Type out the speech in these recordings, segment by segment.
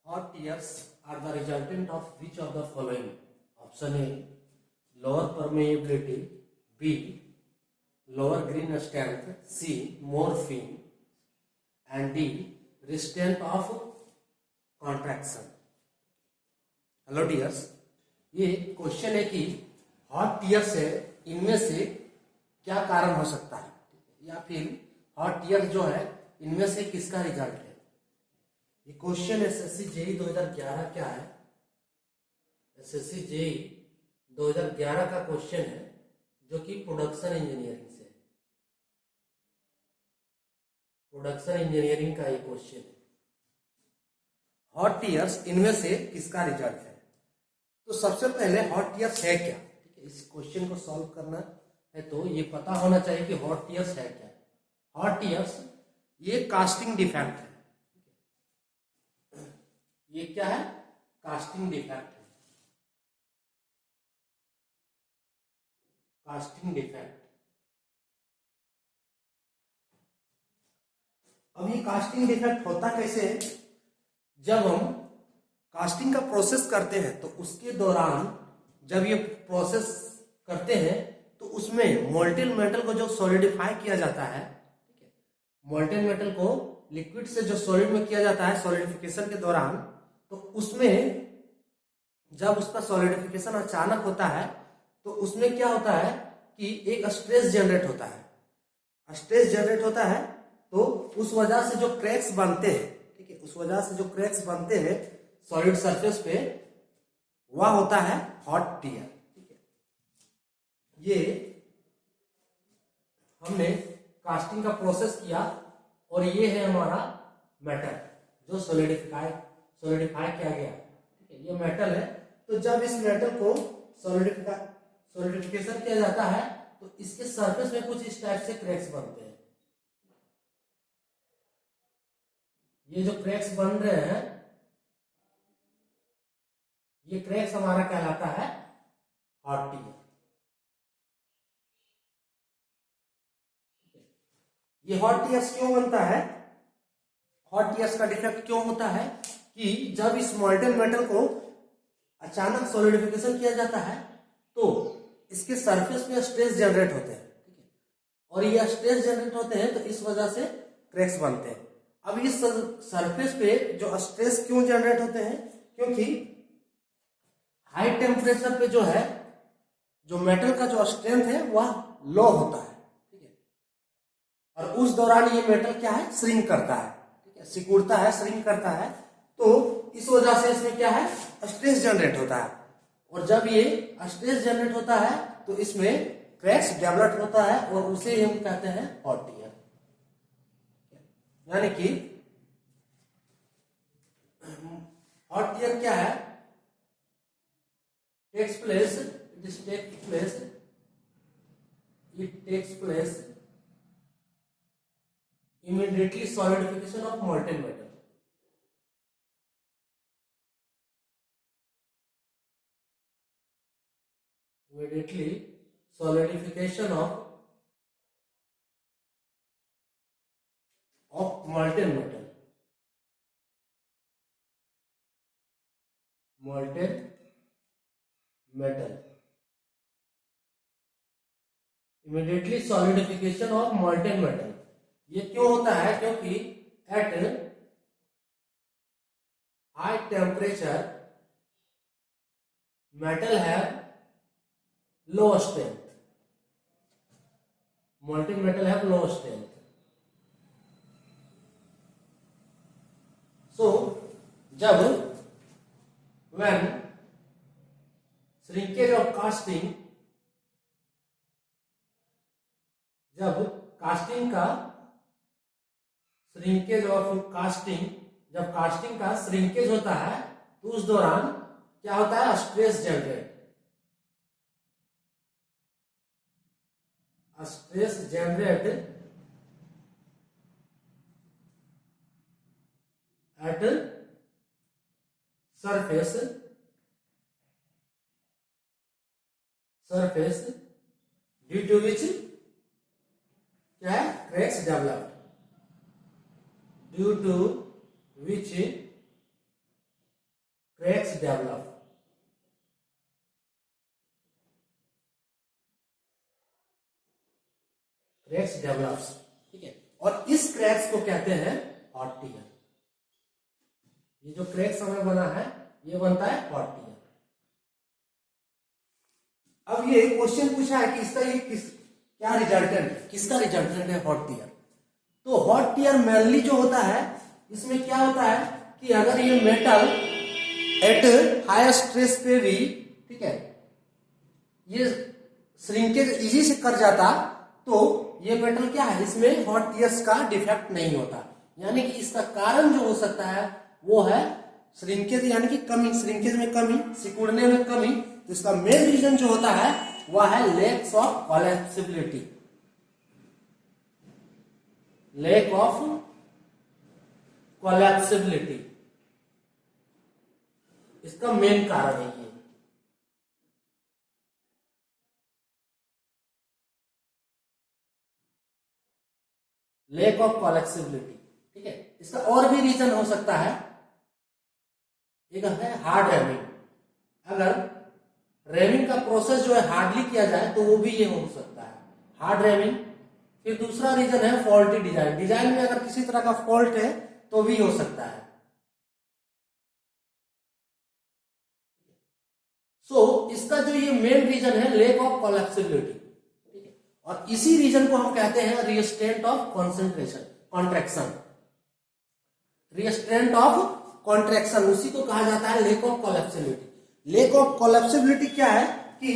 Hot tears are the resultant of which of the following? Option A, lower permeability. B, lower green strength. C, more fin. And D, restraint of contraction. Hello dears, ये question है कि hot tears है, इनमें से क्या कारण हो सकता है, या फिर हॉट टीयर जो है इनमें से किसका रिजल्ट है। ये क्वेश्चन एसएससी जेई 2011 क्या है, एसएससी जेई 2011 का क्वेश्चन है जो कि प्रोडक्शन इंजीनियरिंग से, प्रोडक्शन इंजीनियरिंग का ये क्वेश्चन है। हॉट टीयर्स इनमें से किसका रिजल्ट है। तो सबसे पहले हॉट टीयर्स है क्या, ठीक है। इस क्वेश्चन को सॉल्व करना है तो ये पता होना चाहिए कि हॉट टीयर्स है क्या। हॉट टीयर्स ये कास्टिंग डिफेक्ट है, ये क्या है, कास्टिंग डिफेक्ट है, कास्टिंग डिफेक्ट। अब ये कास्टिंग डिफेक्ट होता कैसे है, जब हम कास्टिंग का प्रोसेस करते हैं तो उसके दौरान जब ये प्रोसेस करते हैं तो उसमें मोल्टेन मेटल को जो सॉलिडिफाई किया जाता है, ठीक है, मोल्टेन मेटल को लिक्विड से जो सॉलिड में किया जाता है सॉलिडिफिकेशन के दौरान, तो उसमें जब उसका सॉलिडिफिकेशन अचानक होता है तो उसमें क्या होता है कि एक स्ट्रेस जनरेट होता है। स्ट्रेस जनरेट होता है तो उस वजह से जो क्रैक्स बनते हैं, ठीक है, उस वजह से जो क्रैक्स बनते हैं सॉलिड सरफेस पे, वह होता है हॉट टीयर, ठीक है। ये हमने कास्टिंग का प्रोसेस किया और ये है हमारा मेटल जो सॉलिडिफाई किया गया, ठीक है, ये मेटल है। तो जब इस मेटल को सॉलिडिफिकेशन किया जाता है तो इसके सरफेस में कुछ इस टाइप से क्रैक्स बनते हैं। ये जो क्रैक्स बन रहे हैं, ये क्रैक्स हमारा कहलाता है हॉट टीयर। ये हॉट टीयर्स क्यों बनता है, हॉट टीयर्स का डिफेक्ट क्यों होता है कि जब इस मोल्टेन मेटल को अचानक सॉलिडिफिकेशन किया जाता है तो इसके सरफेस में स्ट्रेस जनरेट होते हैं, ठीक है, और ये स्ट्रेस जनरेट होते हैं तो इस वजह से क्रैक्स बनते हैं। अब इस सरफेस पे जो स्ट्रेस क्यों जनरेट होते हैं, क्योंकि हाई टेम्परेचर पे जो है, जो मेटल का जो स्ट्रेंथ है वह लो होता है, ठीक है, और उस दौरान ये मेटल क्या है, श्रिंक करता है, ठीक है, सिकुड़ता है, श्रिंक करता है। तो इस वजह से इसमें क्या है, स्ट्रेस जनरेट होता है, और जब ये स्ट्रेस जनरेट होता है तो इसमें क्रैक्स डेवलप होता है और उसे हम कहते हैं हॉट टीयर। यानी कि हॉट टीयर क्या है, takes place, it takes place immediately solidification of molten metal. Immediately solidification of molten metal. Molten metal. Immediately solidification of molten metal. ये क्यों होता है, क्योंकि at high temperature metal have low strength. Molten metal have low strength. So जब when shrinkage of casting, जब casting का shrinkage of casting, जब casting का श्रिंकेज होता है तो उस दौरान क्या होता है, stress generate, stress generate at surface due to which क्या है, cracks developed, due to which cracks develop, cracks develops, ठीक है। और इस क्रैक्स को कहते हैं हॉट टीयर। ये जो क्रैक्स हमें बना है ये बनता है हॉट टीयर। अब ये क्वेश्चन पूछा है कि इसका ये क्या रिजल्टेंट है, किसका रिजल्टेंट है हॉट टीयर। तो हॉट टीयर मेनली जो होता है इसमें क्या होता है कि अगर ये मेटल एट हायर स्ट्रेस पे भी, ठीक है, ये श्रिंकेज इजी से कर जाता तो ये मेटल क्या है, इसमें हॉट टीयर्स का डिफेक्ट नहीं होता। यानी कि इसका कारण जो हो सकता है वो है श्रिंकेज, यानी कि कमी, श्रिंकेज में कमी, सिकुड़ने में कमी। तो इसका मेन रीजन जो होता है वह है लेक्स ऑफ कोलैप्सिबिलिटी, लेक ऑफ कोलैप्सिबिलिटी, इसका मेन कारण है ये। लेक ऑफ कोलैप्सिबिलिटी, ठीक है। इसका और भी रीजन हो सकता है, एक है हार्ड रैमिंग। अगर रैमिंग का प्रोसेस जो है हार्डली किया जाए तो वो भी ये हो सकता है, हार्ड रैमिंग। फिर दूसरा रीजन है फॉल्टी डिजाइन, डिजाइन में अगर किसी तरह का फॉल्ट है तो भी हो सकता है। इसका जो ये मेन रीजन है लेक ऑफ कोलैप्सिबिलिटी, ठीक है। और इसी रीजन को हम कहते हैं restraint of concentration, contraction, restraint of contraction, उसी को कहा जाता है लेक ऑफ कोलैप्सिबिलिटी। लेक ऑफ कोलैप्सिबिलिटी क्या है कि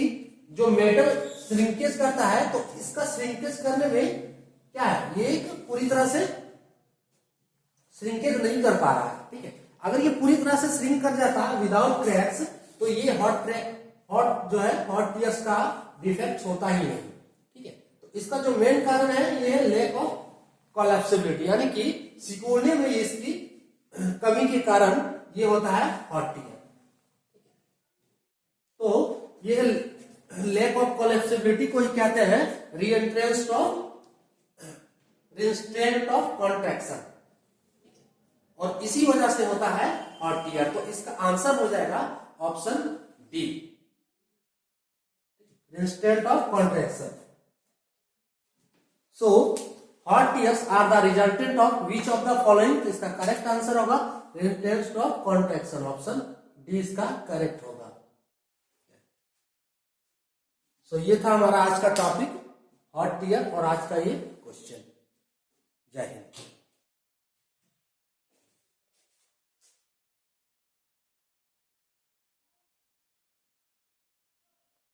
जो मेटल श्रिंकेज करता है तो इसका श्रिंकेज करने में क्या है, ये पूरी तरह से श्रिंकेज नहीं कर पा रहा है, ठीक है। अगर ये पूरी तरह से श्रिंक कर जाता विदाउट क्रैक्स तो ये हॉट जो है हॉट टीयर्स का डिफेक्ट होता ही नहीं, ठीक है। तो इसका जो मेन कारण है ये है लेक ऑफ कोलैप्सिबिलिटी, यानी कि सिकुड़ने में इसकी कमी के कारण ये होता है हॉट टीयर। तो ये लेक ऑफ कोलैप्सिबिलिटी को ही कहते हैं रिस्ट्रेंट ऑफ कॉन्ट्रैक्शन, और इसी वजह से होता है हॉट टीयर। तो इसका आंसर हो जाएगा option D, restraint of contraction. So hot tears are the resultant of which of the following, इसका करेक्ट आंसर होगा restraint of contraction, option D इसका करेक्ट होगा। सो ये था हमारा आज का टॉपिक हॉट टीयर और आज का ये क्वेश्चन। जय हिंद।